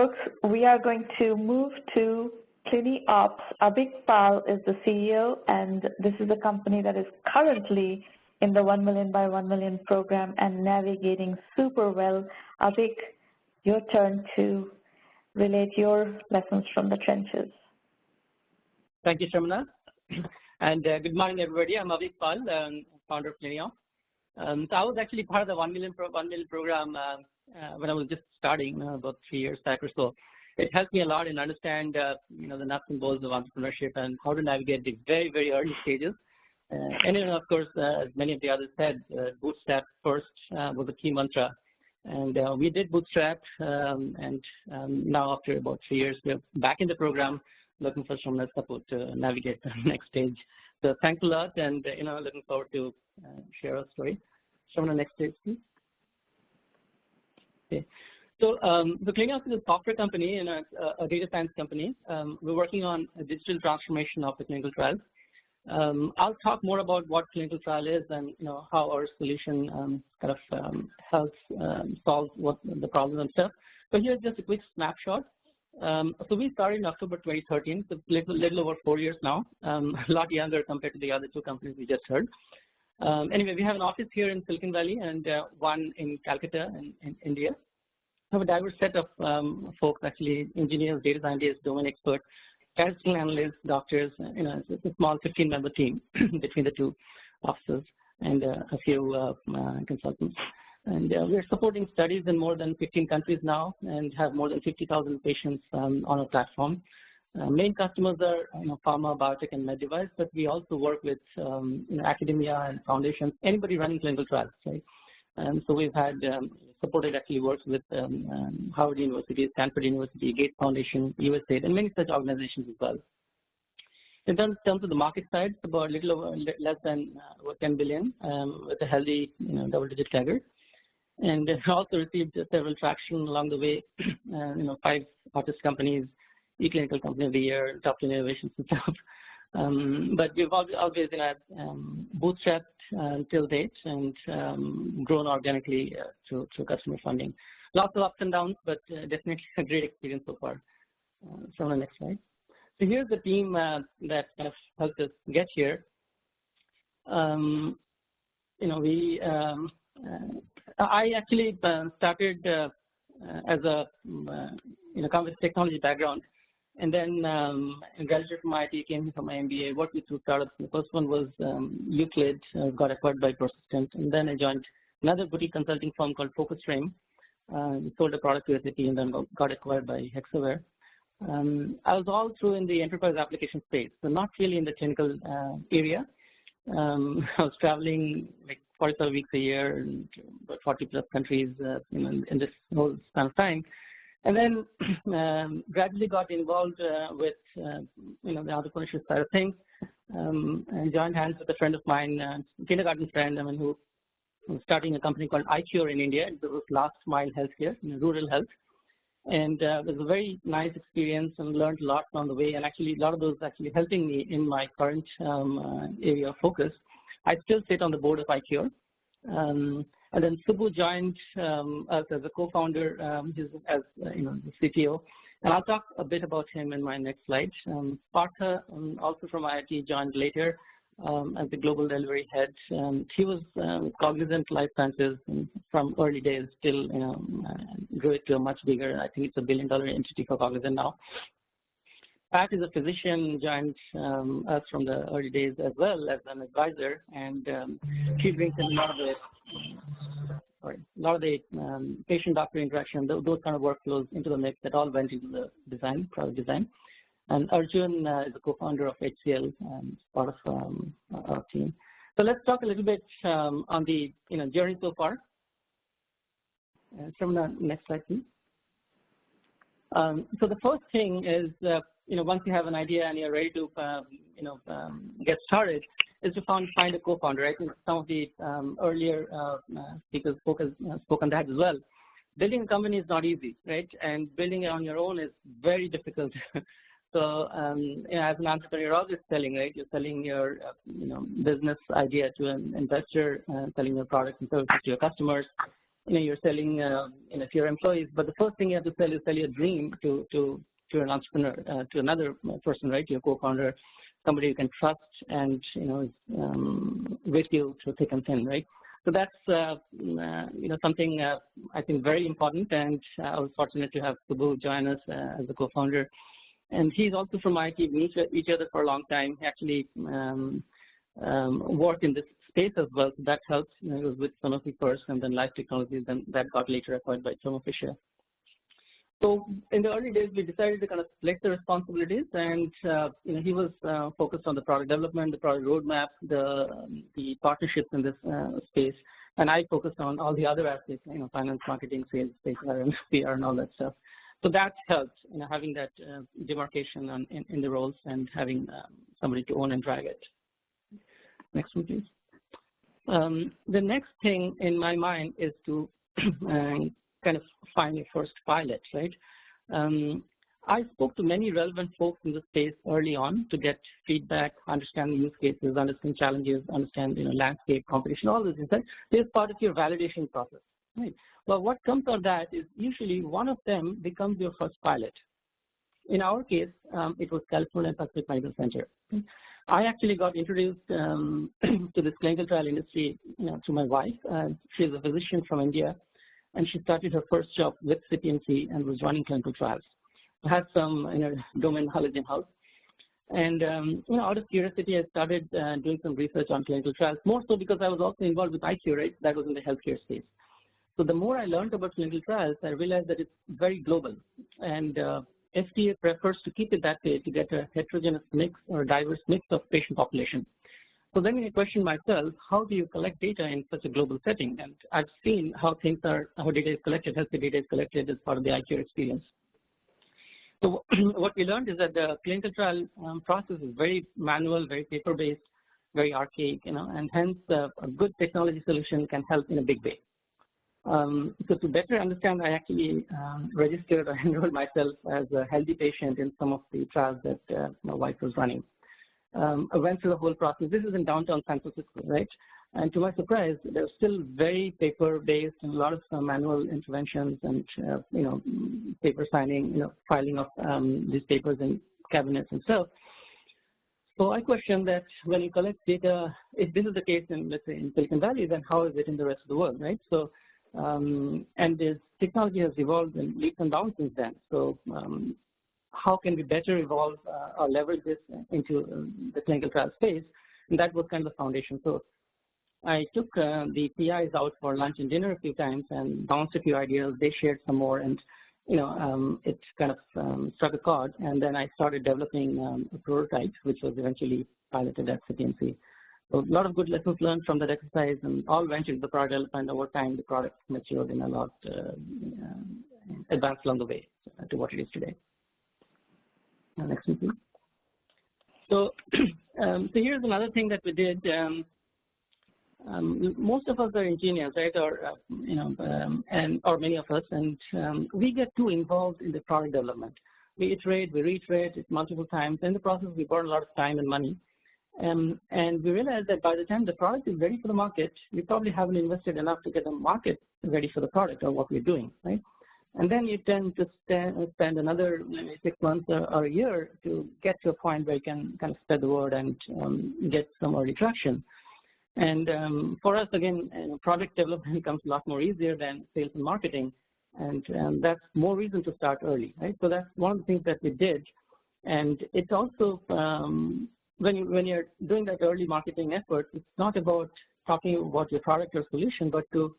Folks, we are going to move to CliniOps. Avik Pal is the CEO, and this is a company that is currently in the 1Mby1M program and navigating super well. Avik, your turn to relate your lessons from the trenches. Thank you, Shamana. And good morning, everybody. I'm Avik Pal, founder of CliniOps. So I was actually part of the 1 million program when I was just starting about 3 years back or so. It helped me a lot in understand the nuts and bolts of entrepreneurship and how to navigate the very, very early stages. And then, of course, as many of the others said, bootstrap first was a key mantra. And we did bootstrap, and now after about 3 years, we're back in the program, looking for some support to navigate the next stage. So thanks a lot, and looking forward to share our story. Show on the next stage, please. Okay. So the CliniOps is a software company and a data science company. We're working on a digital transformation of the clinical trials. I'll talk more about what clinical trial is and how our solution helps solve what the problems and stuff. So here's just a quick snapshot. So we started in October 2013, so little over 4 years now, a lot younger compared to the other two companies we just heard. Anyway, we have an office here in Silicon Valley and one in Calcutta in India. We have a diverse set of folks, actually, engineers, data scientists, domain experts, statistical analysts, doctors. It's a small 15-member team between the two offices and a few consultants. And we're supporting studies in more than 15 countries now and have more than 50,000 patients on our platform. Main customers are pharma, biotech, and med device, but we also work with academia and foundations, anybody running clinical trials, right? So we've had supported actually works with Howard University, Stanford University, Gates Foundation, USAID, and many such organizations as well. In terms of the market side, it's about a little over less than 10 billion with a healthy double-digit CAGR. And also received several traction along the way, 5 hottest companies, eClinical Company of the Year, top innovations and stuff. But we've always bootstrapped till date and grown organically through customer funding. Lots of ups and downs, but definitely a great experience so far. So on the next slide. So here's the team that kind of helped us get here. I actually started as a with technology background, and then graduated from IT, came from my MBA, worked with 2 startups. The first one was Euclid, got acquired by Persistent, and then I joined another boutique consulting firm called Focus Frame. We sold a product to SAP and then got acquired by Hexaware. I was all through in the enterprise application space, so not really in the clinical area. I was traveling like 45 weeks a year in about 40 plus countries in this whole span of time. And then gradually got involved with the entrepreneurship side of things, and joined hands with a friend of mine, kindergarten friend, who was starting a company called iCure in India. It was last mile healthcare, rural health. And it was a very nice experience and learned a lot on the way, and actually a lot of those actually helping me in my current area of focus. I still sit on the board of iCure. And then Subbu joined us as a co-founder, as the CTO. And I'll talk a bit about him in my next slide. Partha, also from IIT, joined later as the global delivery head. He was Cognizant Life Sciences from early days, still grew it to a much bigger, I think it's $1 billion entity for Cognizant now. Pat is a physician, joined us from the early days as well as an advisor, and she brings in a lot of the patient-doctor interaction, those kind of workflows into the mix that all went into the design, product design. And Arjun is a co-founder of HCL, part of our team. So let's talk a little bit on the journey so far. From the next slide, please. So the first thing is, once you have an idea and you're ready to, get started, is to find a co-founder. I think some of the earlier speakers spoke on that as well. Building a company is not easy, right? And building it on your own is very difficult. So, as an entrepreneur, you're always selling, right? You're selling your, business idea to an investor, selling your products and services to your customers. you're selling, to your employees, but the first thing you have to sell is sell your dream to an entrepreneur, to another person, right? Your co-founder, somebody you can trust, and with you through thick and thin, right? So that's something I think very important, and I was fortunate to have Subbu join us as a co-founder. And he's also from IT. We knew each other for a long time. He actually worked in this space as well, so that helps. He was with Sanofi first, and then Life Technologies, and that got later acquired by Thermo Fisher. So in the early days, we decided to kind of split the responsibilities, and he was focused on the product development, the product roadmap, the partnerships in this space, and I focused on all the other aspects, finance, marketing, sales, HR, and PR, and all that stuff. So that helped, having that demarcation in the roles and having somebody to own and drive it. Next one, please. The next thing in my mind is to kind of find your first pilot, right? I spoke to many relevant folks in the space early on to get feedback, understand use cases, understand challenges, understand landscape, competition, all those things. Right? This is part of your validation process, right? Well, what comes out of that is usually one of them becomes your first pilot. In our case, it was California Pacific Medical Center. I actually got introduced to this clinical trial industry through my wife. She's a physician from India, and she started her first job with CPMC and was running clinical trials. I had some domain knowledge in-house. And out of curiosity, I started doing some research on clinical trials, more so because I was also involved with IQ, right? That was in the healthcare space. So the more I learned about clinical trials, I realized that it's very global. And FDA prefers to keep it that way to get a heterogeneous mix or a diverse mix of patient population. So then I questioned myself, how do you collect data in such a global setting? And I've seen how data is collected, healthcare data is collected as part of the IQ experience. So what we learned is that the clinical trial process is very manual, very paper-based, very archaic, and hence a good technology solution can help in a big way. So to better understand, I actually registered or enrolled myself as a healthy patient in some of the trials that my wife was running. I went through the whole process. This is in downtown San Francisco, right? And to my surprise, they're still very paper-based and a lot of manual interventions and, paper signing, filing of these papers in cabinets and stuff. So I question that when you collect data, if this is the case in, let's say, in Silicon Valley, then how is it in the rest of the world, right? So, and this technology has evolved in leaps and bounds since then. So how can we better evolve or leverage this into the clinical trial space? And that was kind of the foundation. So I took the PIs out for lunch and dinner a few times and bounced a few ideas. They shared some more, and it kind of struck a chord. And then I started developing a prototype, which was eventually piloted at CPMC. So a lot of good lessons learned from that exercise, and all went into the product development. Over time, the product matured in a lot, advanced along the way to what it is today. Next one, please. So, so here's another thing that we did. Most of us are engineers, right? Or or many of us, and we get too involved in the product development. We iterate, we reiterate it multiple times. In the process, we burn a lot of time and money. And we realized that by the time the product is ready for the market, we probably haven't invested enough to get the market ready for the product or what we're doing, right? And then you tend to spend another maybe 6 months or a year to get to a point where you can kind of spread the word and get some early traction. And for us, again, product development becomes a lot more easier than sales and marketing, and that's more reason to start early, right? So that's one of the things that we did, and it's also when you're doing that early marketing effort, it's not about talking about your product or solution, but to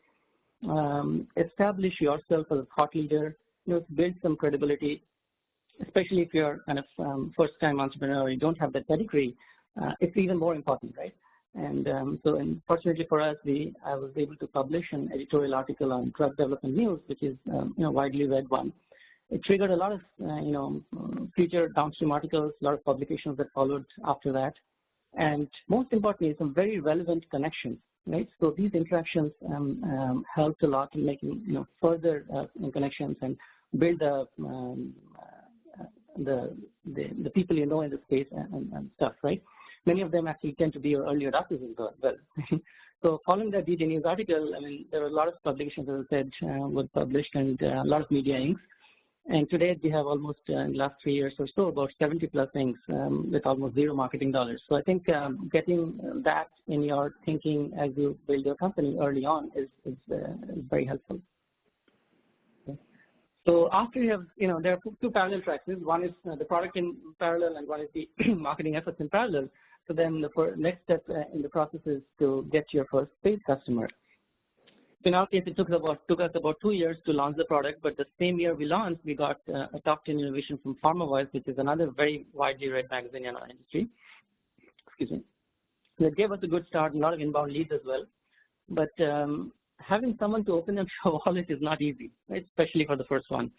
establish yourself as a thought leader, build some credibility, especially if you're kind of first-time entrepreneur, you don't have that pedigree, it's even more important, right? And fortunately for us, I was able to publish an editorial article on drug development news, which is widely read one. It triggered a lot of future downstream articles, a lot of publications that followed after that, and most importantly, some very relevant connections, right? So these interactions helped a lot in making further connections and build the people in the space and stuff, right? Many of them actually tend to be your early adopters as well. So following that DD News article, I mean, there were a lot of publications, as I said, were published, and a lot of media inks. And today we have almost, in the last 3 years or so, about 70 plus inks with almost zero marketing dollars. So I think getting that in your thinking as you build your company early on is very helpful. Okay. So after you have, there are two parallel tracks. One is the product in parallel, and one is the marketing efforts in parallel. So then the next step in the process is to get your first paid customer. So in our case, it took us about 2 years to launch the product, but the same year we launched, we got a top 10 innovation from 1Mby1M, which is another very widely read magazine in our industry. Excuse me. So it gave us a good start, a lot of inbound leads as well. But having someone to open up your wallet is not easy, right? Especially for the first one.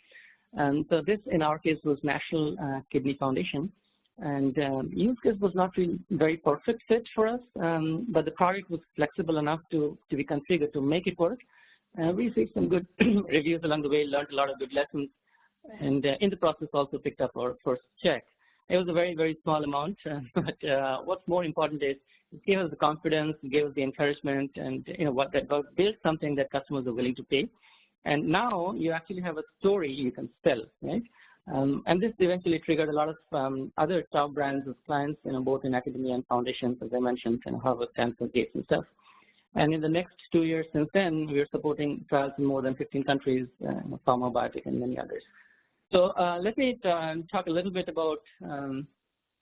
And so this, in our case, was National Kidney Foundation. And use case was not really very perfect fit for us, but the product was flexible enough to be configured to make it work. We received some good reviews along the way, learned a lot of good lessons, and in the process also picked up our first check. It was a very, very small amount, but what's more important is it gave us the confidence, it gave us the encouragement, and built something that customers are willing to pay. And now you actually have a story you can sell, right? And this eventually triggered a lot of other top brands as clients, both in academia and foundations, as I mentioned, Harvard, Stanford, Gates, and stuff. And in the next 2 years since then, we are supporting trials in more than 15 countries, pharma, biotech, and many others. So let me talk a little bit about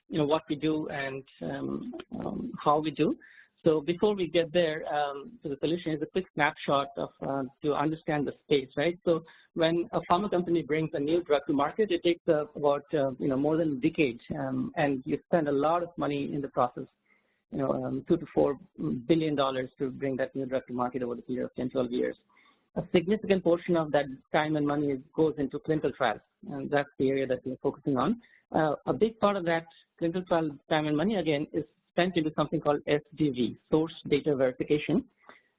what we do and how we do. So before we get there to the solution, is a quick snapshot of to understand the space, right? So when a pharma company brings a new drug to market, it takes about more than a decade, and you spend a lot of money in the process, $2 to $4 billion to bring that new drug to market over the period of 10, 12 years. A significant portion of that time and money goes into clinical trials, and that's the area that we're focusing on. A big part of that clinical trial time and money, again, is spent into something called SDV, Source Data Verification.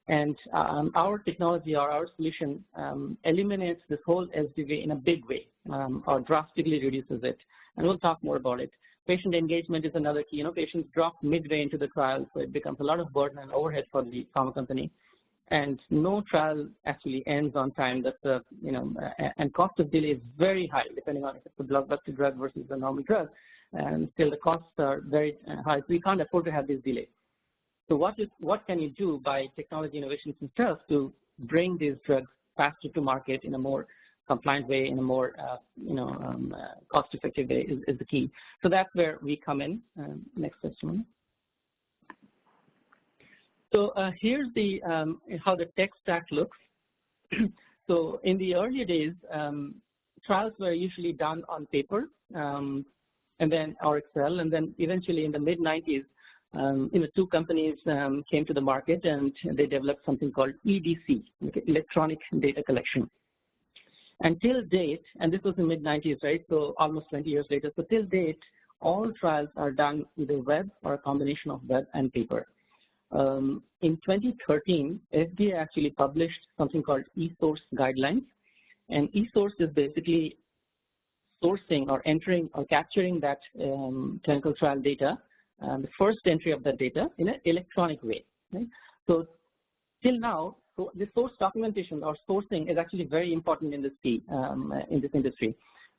And our technology or our solution eliminates this whole SDV in a big way or drastically reduces it. And we'll talk more about it. Patient engagement is another key. Patients drop midway into the trial, so it becomes a lot of burden and overhead for the pharma company. And no trial actually ends on time. That's and cost of delay is very high, depending on if it's a blockbuster drug versus a normal drug. And still the costs are very high. So we can't afford to have these delays. So what can you do by technology innovations and stuff to bring these drugs faster to market in a more compliant way, in a more cost-effective way is the key. So that's where we come in. Next question. So here's the how the tech stack looks. So in the early days, trials were usually done on paper. And then or Excel, and then eventually in the mid-90s, two companies came to the market and they developed something called EDC, electronic data collection. And till date, and this was in mid-90s, right? So almost 20 years later. So till date, all trials are done either web or a combination of web and paper. In 2013, FDA actually published something called eSource guidelines, and eSource is basically sourcing or entering or capturing that clinical trial data, the first entry of that data in an electronic way. Right? So till now, so the source documentation or sourcing is actually very important in this industry.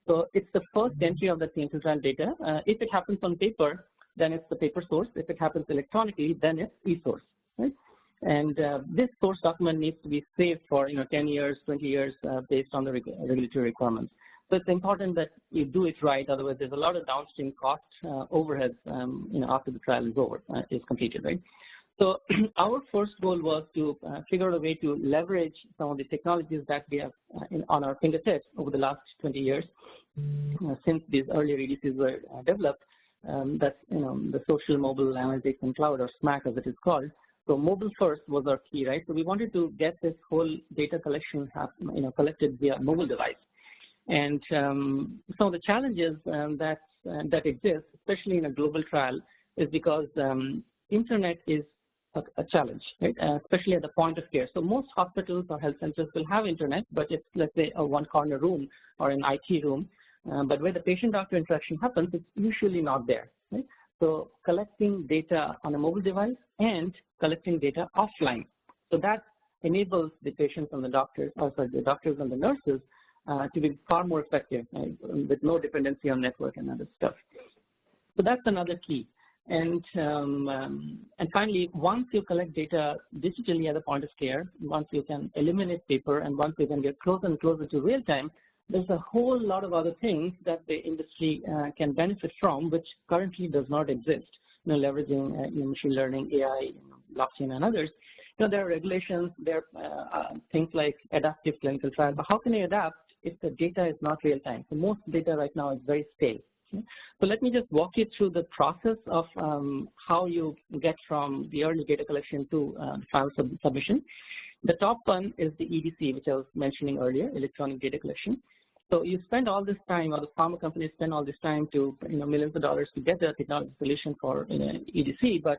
So it's the first entry of the clinical trial data. If it happens on paper, then it's the paper source. If it happens electronically, then it's eSource. Right? And this source document needs to be saved for 10 years, 20 years based on the regulatory requirements. So it's important that you do it right. Otherwise, there's a lot of downstream cost overheads, after the trial is completed, right? So our first goal was to figure out a way to leverage some of the technologies that we have on our fingertips over the last 20 years since these earlier EDCs were developed. That's the social, mobile, analytics, and cloud, or SMAC as it is called. So mobile first was our key, right? So we wanted to get this whole data collection collected via mobile device. And some of the challenges that exist, especially in a global trial, is because internet is a challenge, right? Especially at the point of care. So most hospitals or health centers will have internet, but it's, let's say, a one-corner room or an IT room. But where the patient-doctor interaction happens, it's usually not there, right? So collecting data on a mobile device and collecting data offline. So that enables the patients and the doctors, the doctors and the nurses to be far more effective with no dependency on network and other stuff. So that's another key. And finally, once you collect data digitally at the point of care, once you can eliminate paper, and once you can get closer and closer to real time, there's a whole lot of other things that the industry can benefit from, which currently does not exist. Leveraging machine learning, AI, blockchain, and others. There are regulations, there are things like adaptive clinical trial, but how can you adapt if the data is not real time? So most data right now is very stale. Okay? So let me just walk you through the process of how you get from the early data collection to file submission. The top one is the EDC, which I was mentioning earlier, electronic data collection. So you spend all this time, or the pharma companies spend all this time to millions of dollars to get a technology solution for EDC, but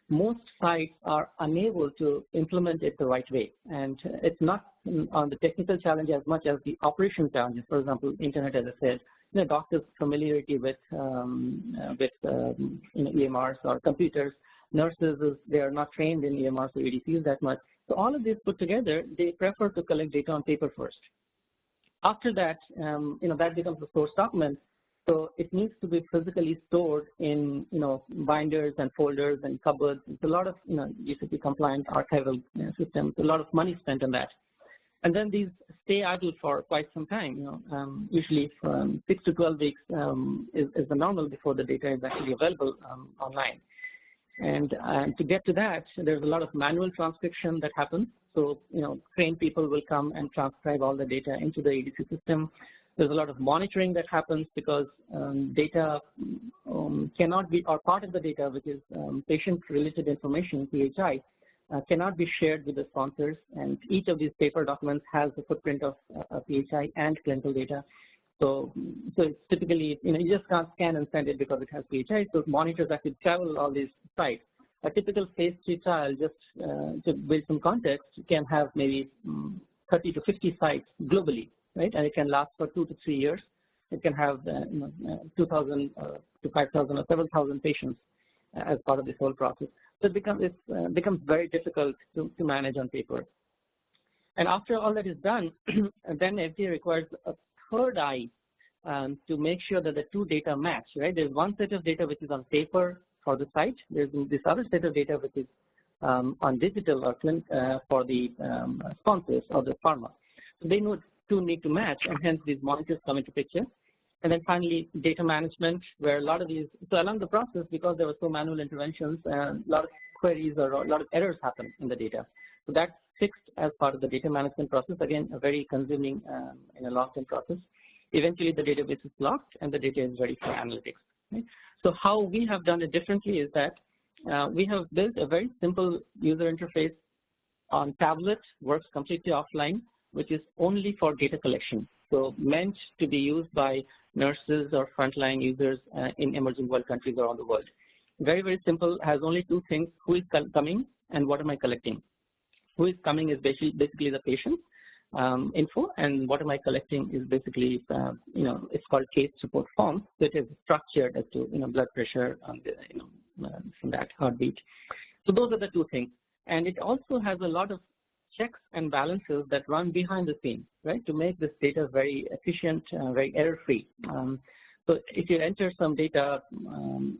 most sites are unable to implement it the right way. And it's not on the technical challenge as much as the operation challenges. For example, internet, as I said, doctors' familiarity with EMRs or computers, nurses, they are not trained in EMRs or EDCs that much. So all of this put together, they prefer to collect data on paper first. After that, that becomes a source document. So it needs to be physically stored in, binders and folders and cupboards. It's a lot of, GCP compliant archival systems, a lot of money spent on that. And then these stay idle for quite some time, usually from 6 to 12 weeks is the normal before the data is actually available online. And to get to that, there's a lot of manual transcription that happens. So, trained people will come and transcribe all the data into the EDC system. There's a lot of monitoring that happens because data cannot be, or part of the data, which is patient-related information, PHI, cannot be shared with the sponsors. And each of these paper documents has the footprint of PHI and clinical data. So it's typically, you just can't scan and send it because it has PHI. So monitors actually travel all these sites. A typical phase 3 trial, just to build some context, can have maybe 30 to 50 sites globally, right? And it can last for 2 to 3 years. It can have 2,000 to 5,000 or 7,000 patients as part of this whole process. So it becomes very difficult to manage on paper. And after all that is done, then FDA requires a third eye to make sure that the two data match, right? There's one set of data which is on paper for the site. There's this other set of data which is on digital or for the sponsors or the pharma. So they two need to match, and hence these monitors come into picture. And then finally, data management, where a lot of these, so along the process, because there were so manual interventions, a lot of queries or a lot of errors happen in the data. So that's fixed as part of the data management process. Again, a very consuming in a long-term process. Eventually, the database is locked and the data is ready for analytics. Right? So how we have done it differently is that we have built a very simple user interface on tablet, works completely offline, which is only for data collection. So meant to be used by nurses or frontline users in emerging world countries around the world. Very, very simple, has only two things: who is coming and what am I collecting. Who is coming is basically the patient info, and what am I collecting is basically, it's called case report form. So it is structured as to, blood pressure, from that heartbeat. So those are the two things. And it also has a lot of checks and balances that run behind the scenes, right, to make this data very efficient, very error-free. So if you enter some data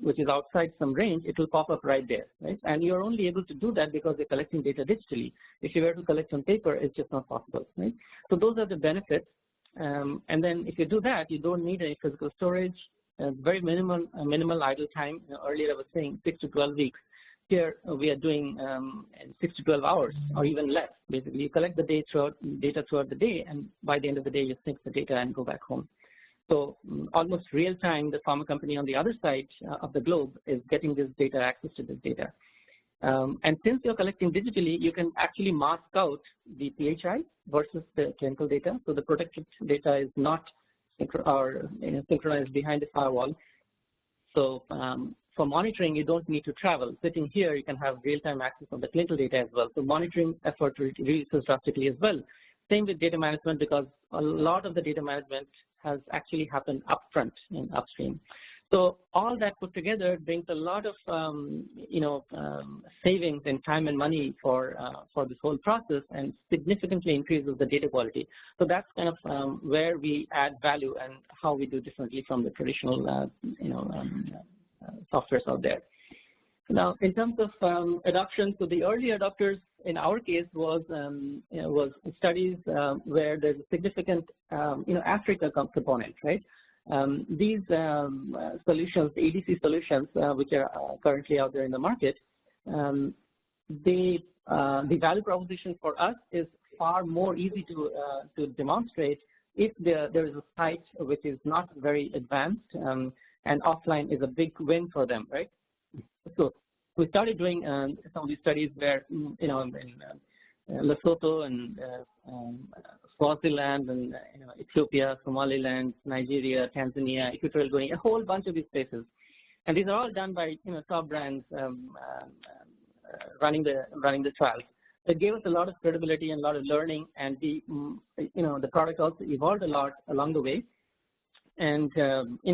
which is outside some range, it will pop up right there, right? And you're only able to do that because you're collecting data digitally. If you were to collect on paper, it's just not possible, right? So those are the benefits. And then if you do that, you don't need any physical storage, very minimal idle time. Earlier I was saying 6 to 12 weeks. Here we are doing 6 to 12 hours or even less. Basically, you collect the data throughout the day, and by the end of the day, you sync the data and go back home. So almost real time, the pharma company on the other side of the globe is getting this data, access to this data. And since you're collecting digitally, you can actually mask out the PHI versus the clinical data. So the protected data is not synchronized behind the firewall. So for monitoring, you don't need to travel. Sitting here, you can have real-time access on the clinical data as well. So monitoring effort reduces drastically as well. Same with data management, because a lot of the data management has actually happened upfront in upstream. So all that put together brings a lot of savings in time and money for this whole process, and significantly increases the data quality. So that's kind of where we add value and how we do differently from the traditional softwares out there. Now, in terms of adoption, so the early adopters in our case was studies where there's a significant Africa component, right? These solutions, the EDC solutions, which are currently out there in the market, the value proposition for us is far more easy to demonstrate if there is a site which is not very advanced, and offline is a big win for them, right? So we started doing some of these studies where, in Lesotho and Swaziland and Ethiopia, Somaliland, Nigeria, Tanzania, Equatorial Guinea, a whole bunch of these places, and these are all done by top brands running the trials. It gave us a lot of credibility and a lot of learning, and the product also evolved a lot along the way. And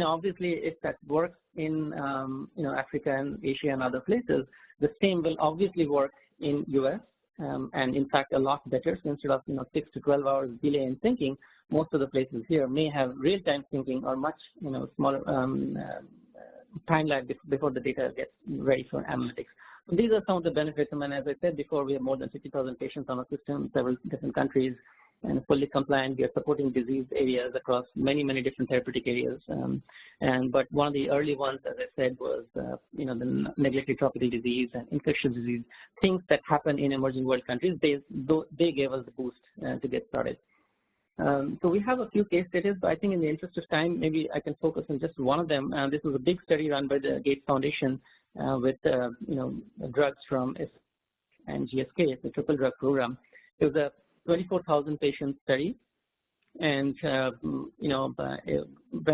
obviously, if that works in Africa and Asia and other places, the same will obviously work in US. And in fact, a lot better. So instead of 6 to 12 hours delay in syncing, most of the places here may have real-time syncing or much smaller time lag before the data gets ready for analytics. So these are some of the benefits. And as I said before, we have more than 50,000 patients on our system, several different countries, and fully compliant. We are supporting disease areas across many different therapeutic areas. But one of the early ones, as I said, was the neglected tropical disease and infectious disease, things that happen in emerging world countries. They gave us the boost to get started. So we have a few case studies, but I think in the interest of time, maybe I can focus on just one of them. This was a big study run by the Gates Foundation with drugs from and GSK. It's a triple drug program. It was a 24,000 patient study, and when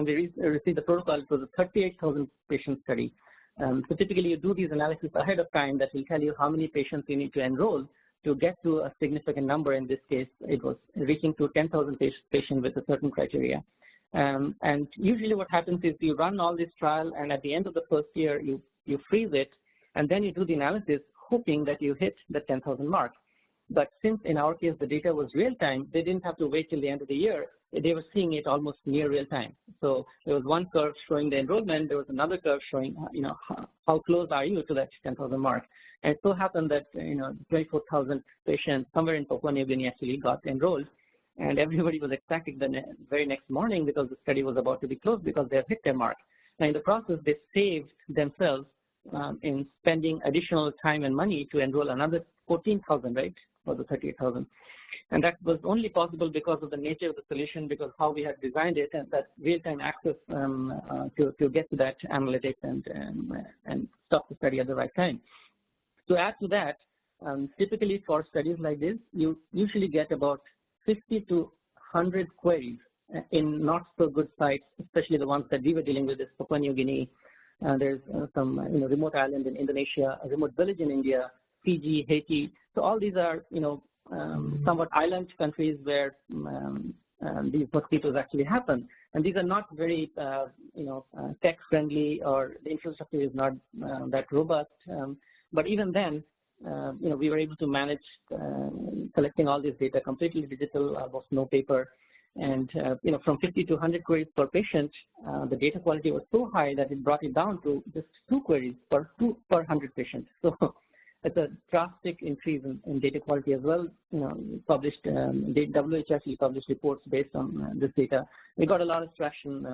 they received the protocol, it was a 38,000 patient study. So typically, you do these analyses ahead of time that will tell you how many patients you need to enroll to get to a significant number. In this case, it was reaching to 10,000 patients with a certain criteria. And usually, what happens is you run all this trial, and at the end of the first year, you freeze it, and then you do the analysis, hoping that you hit the 10,000 mark. But since in our case the data was real time, they didn't have to wait till the end of the year. They were seeing it almost near real time. So there was one curve showing the enrollment. There was another curve showing how close are you to that 10,000 mark. And it so happened that 24,000 patients somewhere in Papua New Guinea actually got enrolled, and everybody was ecstatic the very next morning because the study was about to be closed because they have hit their mark. Now in the process, they saved themselves in spending additional time and money to enroll another 14,000, right, for the 38,000. And that was only possible because of the nature of the solution, because how we had designed it, and that real-time access to get to that analytics and stop the study at the right time. To add to that, typically for studies like this, you usually get about 50 to 100 queries in not so good sites, especially the ones that we were dealing with, is Papua New Guinea. There's some remote island in Indonesia, a remote village in India, Fiji, Haiti. So all these are somewhat island countries where these mosquitoes actually happen, and these are not very tech friendly, or the infrastructure is not that robust. But even then, we were able to manage collecting all this data completely digital, almost no paper. And from 50 to 100 queries per patient, the data quality was so high that it brought it down to just 2 queries per 100 patients. So it's a drastic increase in data quality as well. Published WHO actually published reports based on this data. We got a lot of traction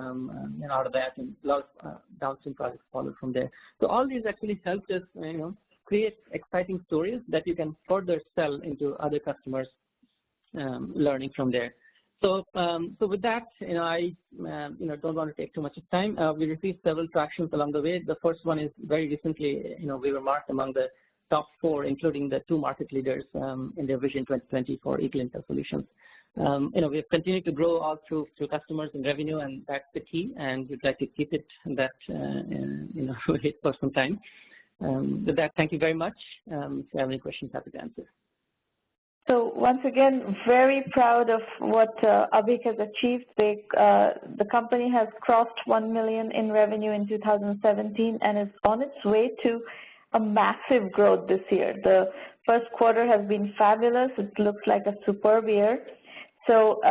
out of that, and a lot of downstream projects followed from there. So all these actually helped us, create exciting stories that you can further sell into other customers, learning from there. So with that, I don't want to take too much of time. We received several tractions along the way. The first one is very recently, we were marked among the top 4, including the 2 market leaders in their Vision 2020 for e-clinical solutions. We have continued to grow all through customers and revenue, and that's the key. And we'd like to keep it that rate for some time. With that, thank you very much. If you have any questions, happy to answer. So once again, very proud of what Avik has achieved. The company has crossed 1 million in revenue in 2017 and is on its way to a massive growth this year. The first quarter has been fabulous. It looks like a superb year. So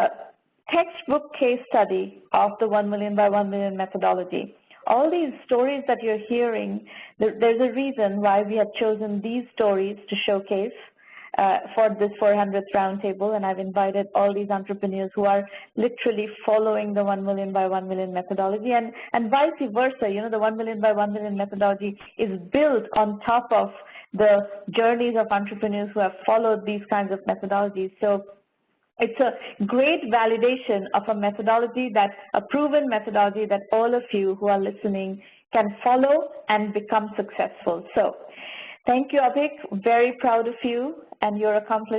textbook case study of the 1 million by 1 million methodology. All these stories that you're hearing, there's a reason why we have chosen these stories to showcase for this 400th roundtable, and I've invited all these entrepreneurs who are literally following the 1 million by 1 million methodology, and vice versa. You know, the 1 million by 1 million methodology is built on top of the journeys of entrepreneurs who have followed these kinds of methodologies. So it's a great validation of a methodology, a proven methodology that all of you who are listening can follow and become successful. So thank you, Avik. Very proud of you and your accomplishments.